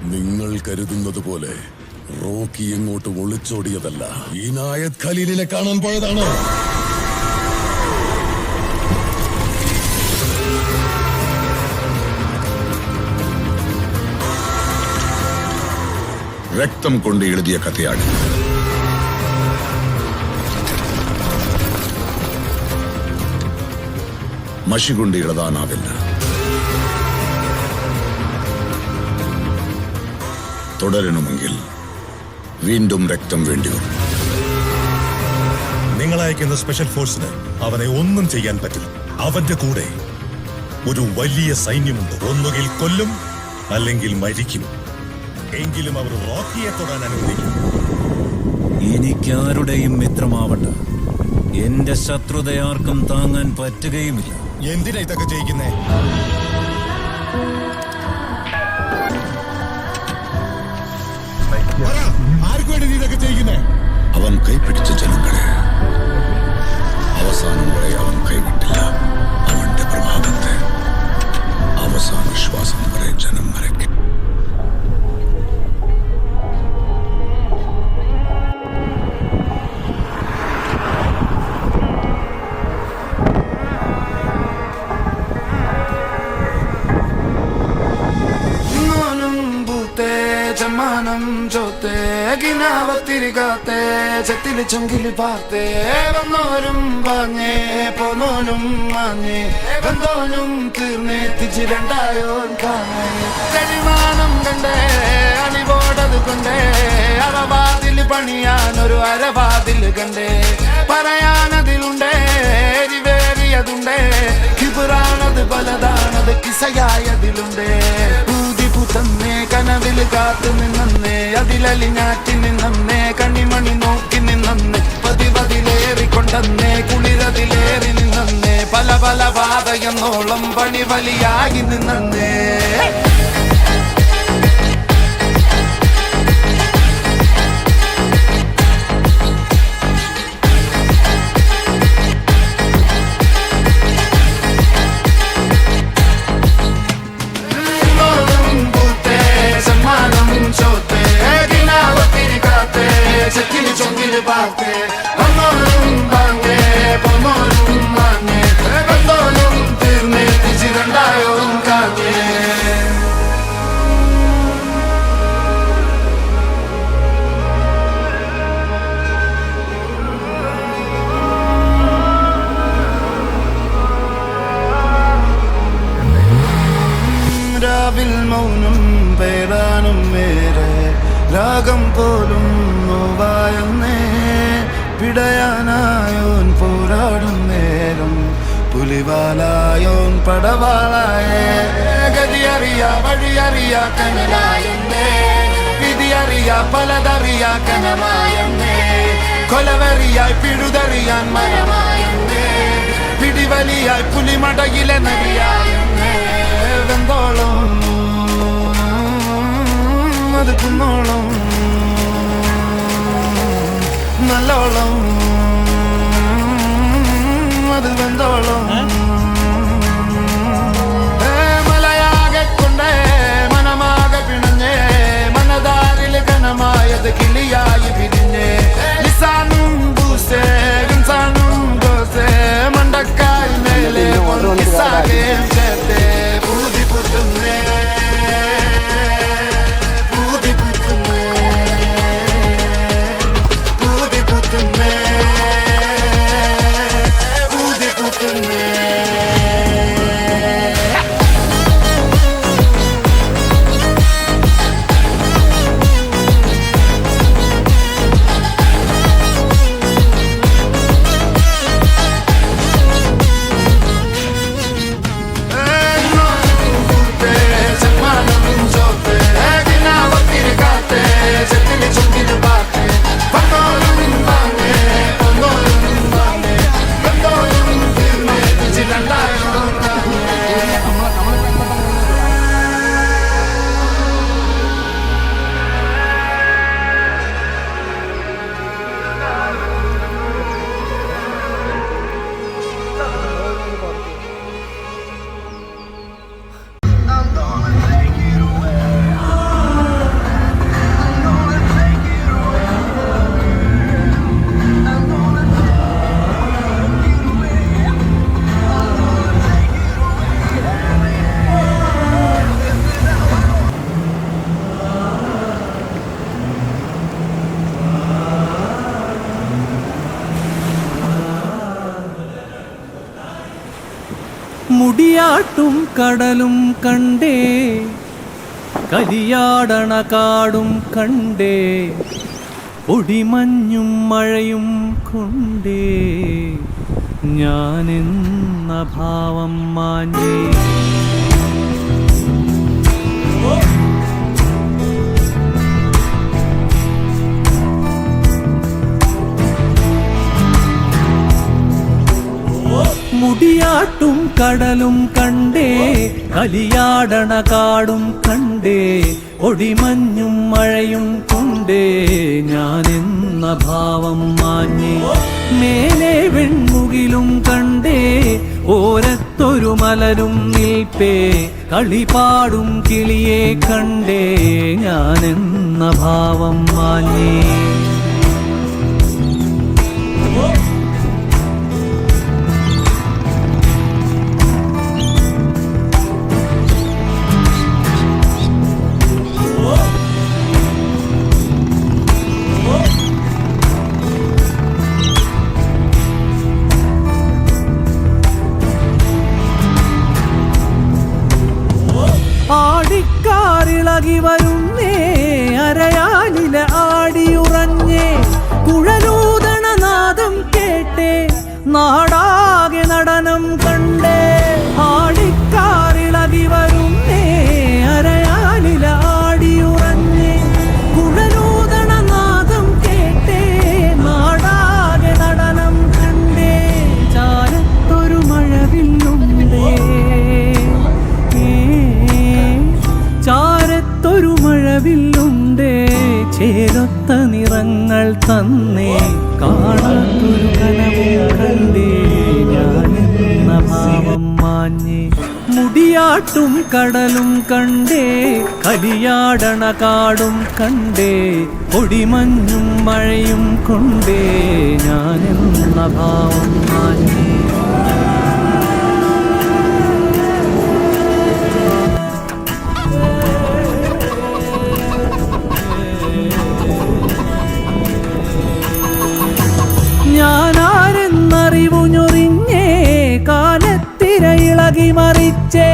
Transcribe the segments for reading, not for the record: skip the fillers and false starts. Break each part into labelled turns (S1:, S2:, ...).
S1: നിങ്ങൾ കരുതുന്നത് പോലെ റോക്കി എങ്ങോട്ടും ഒളിച്ചോടിയതല്ല. ഇനായത് ഖലീലിനെ കാണാൻ പോയതാണ്. രക്തം കൊണ്ട് എഴുതിയ കഥയാണ്. മഷി കൊണ്ട് എഴുതാനാവില്ല. തുടരണമെങ്കിൽ വീണ്ടും രക്തം വേണ്ടിവരും.
S2: നിങ്ങൾ അയക്കുന്ന സ്പെഷ്യൽ ഫോഴ്സിന് അവനെ ഒന്നും ചെയ്യാൻ പറ്റില്ല. അവന്റെ കൂടെ ഒരു വലിയ സൈന്യമുണ്ട്. ഒന്നുകിൽ കൊല്ലും, അല്ലെങ്കിൽ മരിക്കും. എങ്കിലും അവർ റോക്കിയെ തൊടാൻ അനുവദിക്കും.
S3: എനിക്കാരുടെയും മിത്രമാവണ്ട. എന്റെ ശത്രുതയാർക്കും താങ്ങാൻ പറ്റുകയുമില്ല.
S2: എന്തിനാ ഇതൊക്കെ ചെയ്യിക്കുന്നേ? ആർക്കു വേണ്ടി നീ ഇതൊക്കെ ചെയ്യുന്നേ?
S1: അവൻ കൈപ്പിടിച്ച ജനങ്ങളെ അവസാനം വരെ അവൻ കൈവിട്ടില്ല. അവന്റെ പ്രഭാതത്തെ അവസാന ശ്വാസം വരെ ജനം മരയ്ക്കും.
S4: Jamanam jote ginavatirigate jetili chongili parte vannorum vanye pononum manye vandonum tirne tijirandayon kane kalimanam kande anivodadu konde aravadil paniyan oru aravadil kande parayanadilunde eriveriyadunde kiburanadu baladanadu kisayayadilunde തന്നെ കനവിൽ കാത്തു നിന്നേ അതിലലിഞ്ഞാറ്റി നിന്നേ കണിമണി നോക്കി നിന്നേ പതിവതിലേറിക്കൊണ്ടേ കുളിരതിലേറി നിന്നേ പല പല പാതയെന്നോളം പണി വലിയായി നിന്നേ Setili chongili parte, amorum bange, pomorum mane, bandonum tirne tijirandayon kane. Ravil maunum peranum mere, ragam polum നോവായെന്നേ പിടയാനായോൻ പോരാടും നേരം പുലിവാലായോൻ പടവാളായേ ഗതിയറിയ വഴിയറിയ കനലായെന്നേ വിധിയറിയ പലതറിയ കനമായെന്നേ കൊലവെറിയായി പിഴുതറിയാൻ മരമായെന്നേ പിടിവലിയായി പുലിമടയിലെ നരിയായെന്നേ വെന്തോളം അത് കുന്നോളം നല്ലോളം അത് വെന്തോളം മലയാകെ കൊണ്ടേ മനമാകെ പിണഞ്ഞേ മനതാരിൽ കനമായത് കിളിയായി പിരിഞ്ഞേ ലിസാനും ബൂസേ ഗിൻസാനും ഗോസേ മണ്ടക്കാൽ മേലെ കിസാകെ ചേർത്തേ പൂതി പുത്തുന്നേ me
S5: മുടിയാട്ടും കടലും കണ്ടേ, കലിയാടണ കാടും കണ്ടേ, പൊടിമഞ്ഞും മഴയും കൊണ്ടേ ഞാനെന്ന ഭാവം മാഞ്ഞേ. മുടിയാട്ടും കടലും കണ്ടേ, കലിയാടണ കാടും കണ്ടേ, ഒടിമഞ്ഞും മഴയും കൊണ്ടേ ഞാനെന്ന ഭാവം മാഞ്ഞേ. മേലെ വെൺമുകിലും കണ്ടേ, ഓരത്തൊരു മലരും നിൽപ്പേ, കളിപാടും കിളിയെ കണ്ടേ ഞാനെന്ന ഭാവം മാഞ്ഞേ. ആടിക്കാറിളകി വരുന്നേ, അരയാലില ആടിയുറഞ്ഞേ, കുഴലൂതണ നാദം കേട്ടേ, നാടാകെ നടനം കണ്ടേ. ആടിക്കാറിളകി വരുന്നേ, അരയാലില ആടിയുറഞ്ഞേ, കുഴലൂതണ നാദം കേട്ടേ, നാടാകെ നടനം കണ്ടേ. ചാലത്തൊരു മഴവില്ലുണ്ടേ, ചാരത്തൊരു മഴവില്ലുണ്ടേ, ചേരൊത്ത നിറങ്ങൾ തന്നേ, കാണാത്തൊരു കനവും കണ്ടേ ഞാനെന്ന ഭാവം മാഞ്ഞേ. മുടിയാട്ടും കടലും കണ്ടേ, കലിയാടണ കാടും കണ്ടേ, പൊടിമഞ്ഞും മഴയും കൊണ്ടേ ഞാനെന്ന ഭാവം മാഞ്ഞേ. ഞാനാരെന്നറിവു ഞൊറിഞ്ഞേ, കാലത്തിര ഇളകി മറിച്ചേ,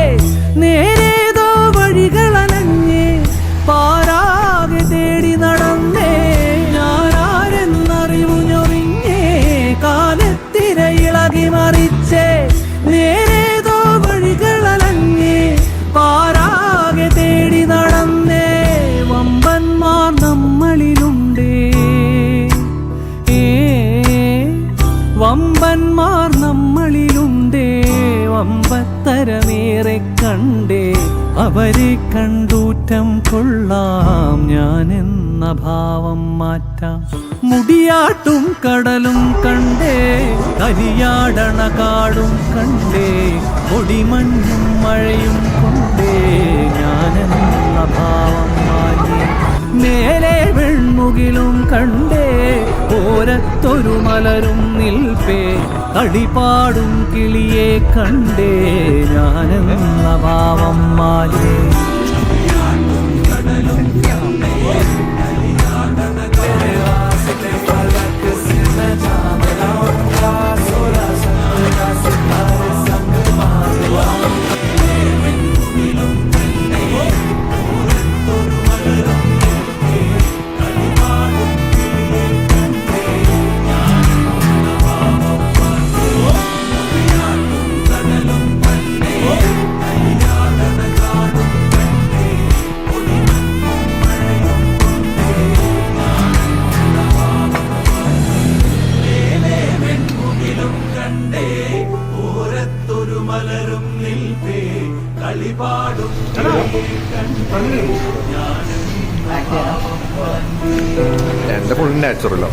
S5: നേരേതോ വഴികളനഞ്ഞേ, പാരാകെ തേടി നടന്നേ. ഞാനാരെന്നറിവു ഞൊറിഞ്ഞേ, കാലത്തിര ഇളകി മറിച്ചേ, നേരേതോ വഴികളനഞ്ഞേ, പാരാകെ തേടി നടന്നേ. വമ്പന്മാർ നമ്മളിലുണ്ടേ, വമ്പന്മാർ നമ്മളിലുണ്ടേ, വമ്പത്തരമേറെ കണ്ടേ, അവരെ കണ്ടൂറ്റം കൊള്ളാം ഞാനെന്ന ഭാവം മാറ്റാം. മുടിയാട്ടും കടലും കണ്ടേ, കലിയാടണ കാടും കണ്ടേ, പൊടിമഞ്ഞും മഴയും കൊണ്ടേ ഞാനെന്ന ഭാവം മാഞ്ഞേ. മേലെ വെൺമുകിലും കണ്ടേ, ഓരത്തൊരു മലരും നിൽപ്പേ, കളിപാടും കിളിയെ കണ്ടേ ഞാനെന്ന ഭാവം മാഞ്ഞേ.
S6: എന്റെ ഫുൾ നാച്ചുറലോ.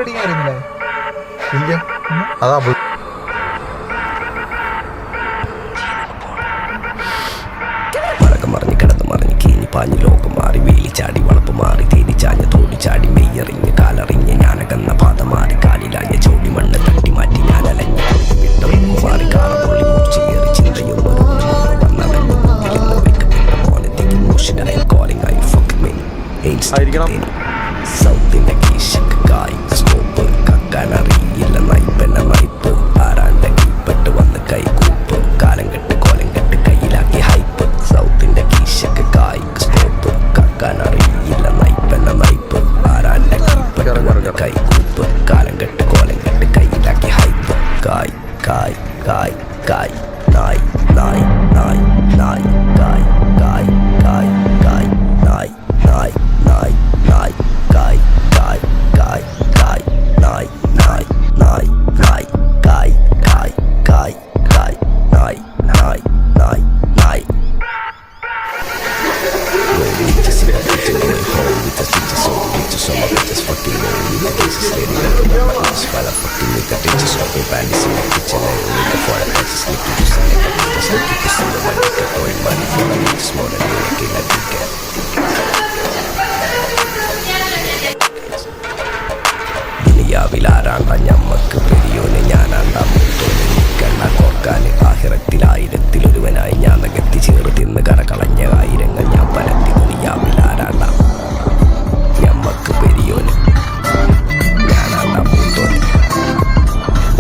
S6: ഓടിക്കാൻ അറിയുന്നില്ലേ?
S7: ഇല്ല, അതാ
S8: മറഞ്ഞ് കിടന്ന് മറിഞ്ഞ് കീഞ്ഞ് പാഞ്ഞ് ലോകം മാറി വേലി ചാടി വളപ്പ് മാറി തേടി ചാഞ്ഞ് തോടി ചാടി മെയ്യറിഞ്ഞ് കാലറിഞ്ഞ് ഞാനകന്ന പാത മാറി കാലിലാഞ്ഞ ചോടി മണ്ണ് തട്ടി മാറ്റി ഞാൻ അലഞ്ഞ് വിട്ടു മാറി കാറപ്പൊള്ളി മൂർച്ചയേറി ചിന്തയൊന്നും വന്നടഞ്ഞു സൗത്തിന്റെ കീശക്ക് കായ് സ്കോപ്പ് കക്കാനറിയില്ല നയിപ്പെന്ന നയിപ്പ് ആരാന്റെ കീപ്പെട്ട് വന്ന് കൈകൂപ്പ് കാലം കെട്ട് കോലം കെട്ട് കയ്യിലാക്കി ഹൈപ്പ് സൗത്തിന്റെ കീശക്ക് കായ് സ്കോപ്പ് കക്കാനറിയില്ല നയിപ്പെന്ന നയിപ്പ് ആരാന്റെ കീപ്പെട്ട് വന്ന് കൈകൂപ്പ് കാലം കെട്ട് കോലം കെട്ട് കയ്യിലാക്കി ഹൈപ്പ് കായ് കായ് കായ് കായ് നായ് നായ് നായ് നായ് കായ് കായ് കായ് കായ് നായ് നായ് നായ് നായ് കായ് കായ് കായ് കായ് നായ് നായ് നായ് നായ് കായ് കായ് കായ് കായ് നായ് നായ് നായ് നായ് ദുനിയാവിലാരാണ്ട ഞമ്മക്ക് പെരിയോന് ഞാനാണ്ടാ മൂത്തോന് നിക്കണ്ട കോർക്കാന് ആഹിറത്തിലായിരത്തിലൊരുവനായി ഞാൻ നകത്തി ചേർത്ത് തിന്ന് കറകളഞ്ഞ ആയിരങ്ങൾ ഞാൻ പരത്തി ദുനിയാവിലാരാണ്ട ഞമ്മക്ക് പെരിയോന് ഞാനാണ്ടാ മൂത്തോന്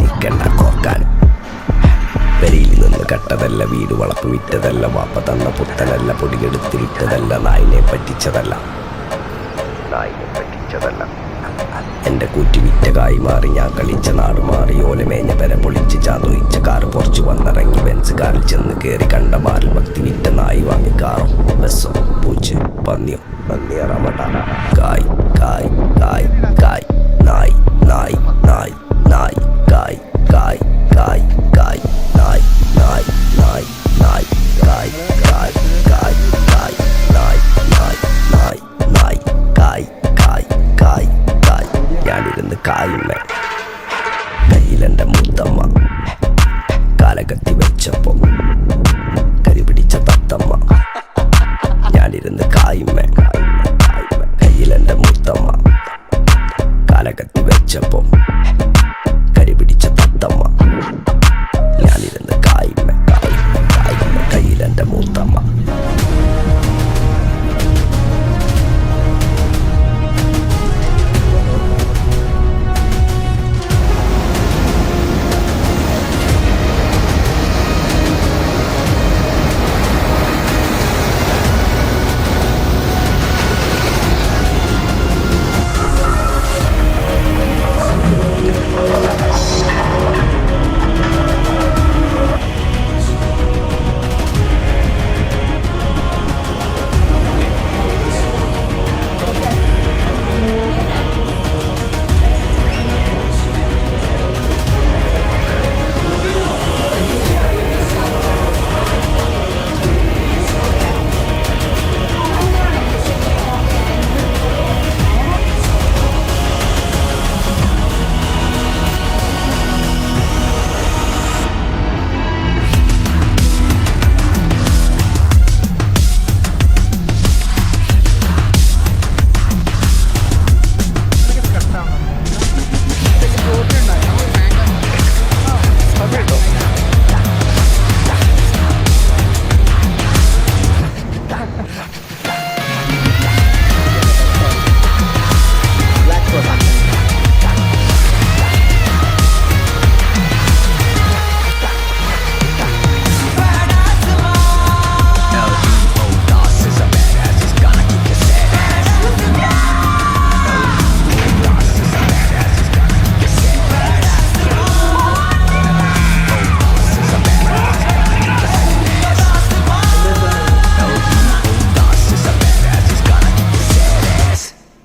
S8: നിക്കണ്ട കോർക്കാന് പെരിയിൽ നിന്ന് കട്ടതല്ല വീട് വളപ്പ് വിറ്റതല്ല വാപ്പ തന്ന പുത്തനല്ല പൊടിയെടുത്ത് വിറ്റതല്ല നായിനെ പറ്റിച്ചതല്ല എന്റെ കൂറ്റി വിറ്റ കായി മാറി ഞാൻ കളിച്ച നാട് മാറി ഓലമേഞ്ഞ പെര പൊളിച്ച് ചാതൊയിച്ച കാറ് പൊറച്ചു വന്നിറങ്ങി ബെൻസ് കാറിൽ ചെന്ന് കയറി കണ്ട മാറിൽ ഭക്തി വിറ്റ നായി വാങ്ങി കാറോ ബസ്സോ പൂച്ച് പന്നിയോ പന്നിയറമട കായ് കായ് കായ് കായ് നായ് നായ് നായ് നായ് കായ് കായ് കായ് കായ് നായ് നായ് നായ് നായ് കായ് കായ് കായ് കായ് നായ് നായ് നായ് നായ് കായ് കായ് കായ് കായ് ഞാനിരുന്ന് കായുമ്മ കയ്യിലെന്റെ മുത്തമ്മ കാലകത്തി വെച്ചപ്പോ കരിപിടിച്ച തത്തമ്മ ഞാനിരുന്ന് കായുമ്മ കയ്യിലെന്റെ മുത്തമ്മ കാലകത്തി വെച്ചപ്പോ കരിപിടിച്ച തത്തമ്മ ഞാനിരുന്ന് കായുമ്മ കായുമ്മ കയ്യിലെന്റെ Muthamma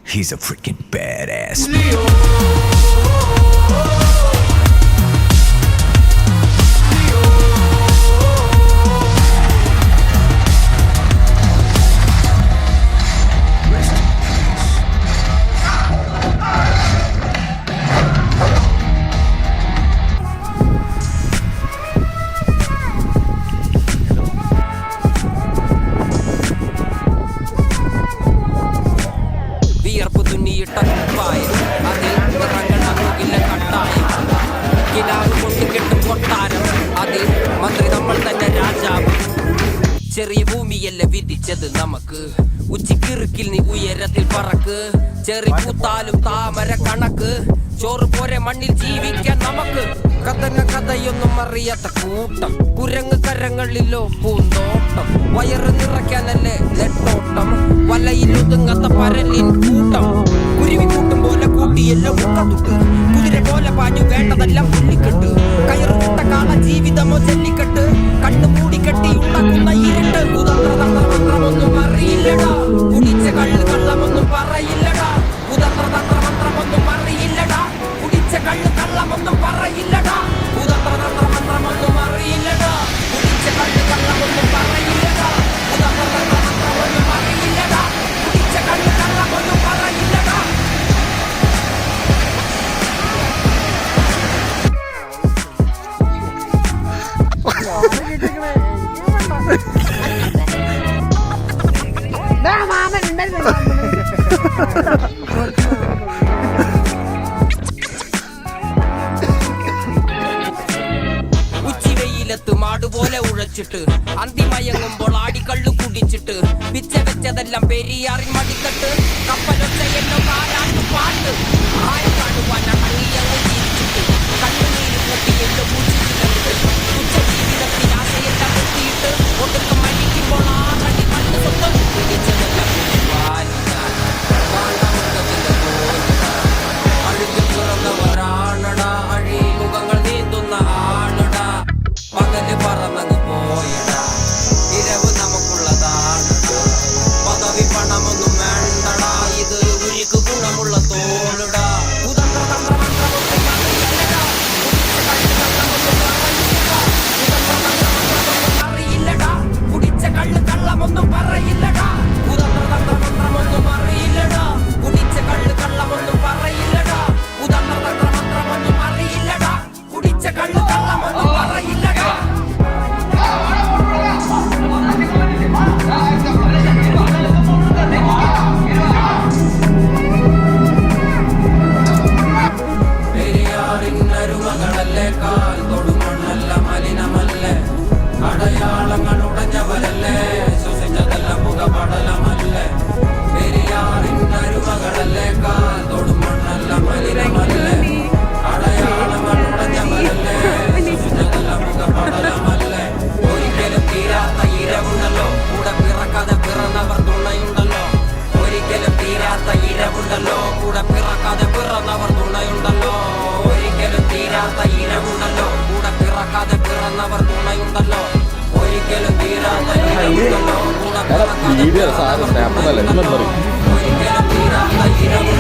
S8: He's a freaking badass.
S6: ചെറിയ ഭൂമിയല്ല വിധിച്ചത് നമുക്ക്. ഉച്ചിക്കിറുക്കിൽ നീ ഉയരത്തിൽ പറക്ക്. ചെറി പൂത്താലും താമര കണക്ക്. ചോറ് പോരെ മണ്ണിൽ ജീവിക്കാൻ നമുക്ക്. കഥയൊന്നും അറിയാത്ത കൂട്ടം. കുരങ്ങ് കരങ്ങളിലോ പൂന്തോട്ടം. വയറ് നിറയ്ക്കാനല്ലേ നെട്ടോട്ടം. വലയിലൊതുങ്ങാത്ത പരലിൻ കൂട്ടം. കുരുവി കൂട്ടും പോലെ കൂട്ടിയെല്ലാം മുക്കത്തുട്ട്. കുതിര പോലെ പാഞ്ഞു വേണ്ടതെല്ലാം പുള്ളിക്കെട്ട്. കയറുകിട്ട കാള ജീവിതമോ ജല്ലിക്കെട്ട്. കണ്ണു മൂടിക്കെട്ടി ഉണ്ടാക്കുന്ന ഇരുട്ട്. കുതന്ത്രതന്ത്രമന്ത്രമൊന്നും അറിയില്ലടാ. കുടിച്ച കള്ള് കള്ളമൊന്നും പറയില്ലടാ. കുതന്ത്രതന്ത്രമന്ത്രമൊന്നും അറിയില്ലടാ. കുടിച്ച കള്ള് കള്ളമൊന്നും പറയില്ലടാ. കുതന്ത്രതന്ത്രമന്ത്രമൊന്നും അറിയില്ലടാ. കുടിച്ച കള്ള് കള്ളമൊന്നും പറയില്ലടാ. കുതന്ത്രതന്ത്രമന്ത്രമൊന്നും അറിയില്ലടാ. കുടിച്ച കള്ള് കള്ളമൊന്നും പറയില്ലടാ. ഉച്ചിവെയിലത്ത് മാടുപോലെ ഉഴച്ചിട്ട്. അന്തിമയങ്ങുമ്പോൾ ആടിക്കള്ളു കുടിച്ചിട്ട്. പിച്ച വെച്ചതെല്ലാം പെരിയാറിൽ മടിത്തട്ട്. കപ്പലൊച്ചയെല്ലോ കാലാട്ട് പാട്ട്. ആരും കാണുവാന കണ്ണിയങ്ങ് ചിരിച്ചിട്ട്. കണ്ണുനീര് കൂട്ടിയെല്ലോ പൂച്ചിട്ട്. ഉച്ച ജീവിതത്തിൽ ആശയെല്ലാം വെട്ടിയിട്ട്. ഒടുക്കം മരിക്കുമ്പോൾ ആ കണ്ണി കണ്ണു സ്വന്തം പിടിച്ചതെല്ലാം അഴുകിൽ പിറന്നവരാണടാ. അഴിമുഖങ്ങൾ നീന്തുന്ന ആണടാ. പകല് പറന്നങ്ങ് പോയടാ. ഇരവ് നമുക്കുള്ളതാണടാ. പദവി പണമൊന്നും വേണ്ടടാ. ഇത് ഉരുക്ക് ഗുണമുള്ള തോളടാ. അറിയില്ലടാ. കുടിച്ച കള്ള് കള്ളമൊന്നും പറയില്ലടാ. കുതന്ത്രതന്ത്രമന്ത്രമൊന്നും അറിയില്ലടാ. കുടിച്ച കള്ള് കള്ളമൊന്നും പറയില്ലടാ. കുതന്ത്രതന്ത്രമന്ത്രമൊന്നും അറിയില്ലടാ. കുടിച്ച കള്ള് കള്ളമൊന്നും പറയില്ലടാ. പെരിയാറിനരുമകളല്ലേ. കാൽ തൊടുമണ്ണല്ല മലിനമല്ലേ. അടയാളങ്ങൾ ഉടഞ്ഞവരല്ലേ. ശ്വസിച്ചതെല്ലാം പുകപടലമല്ലേ. പെരിയാറിനരുമകളല്ലേ. കാൽ തൊടുമണ്ണല്ല മലിനമല്ലേ. അടയാളങ്ങൾ ഉടഞ്ഞവരല്ലേ. ശ്വസിച്ചതെല്ലാം പുകപടലമല്ലേ. ഒരിക്കലും തീരാത്ത ഇരവുണ്ടല്ലോ. കൂടെ പിറക്കാതെ പിറന്നവർ തുണയുണ്ടല്ലോ. ഒരിക്കലും തീരാത്ത ഇരവുണ്ടല്ലോ. കൂടെ പിറക്കാതെ പിറന്നവർ തുണയുണ്ടല്ലോ. ഒരിക്കലും തീരാത്ത ഇരവുണ്ടല്ലോ. കൂടെ പിറക്കാതെ പിറന്നവർ തുണയുണ്ടല്ലോ. ഒരിക്കലും തീരാത്ത ഇരവുണ്ടല്ലോ. കൂടെ പിറക്കാതെ പിറന്നവർ തുണയുണ്ടല്ലോ. ഒരിക്കലും തീരാത്ത ഇരവുണ്ടല്ലോ.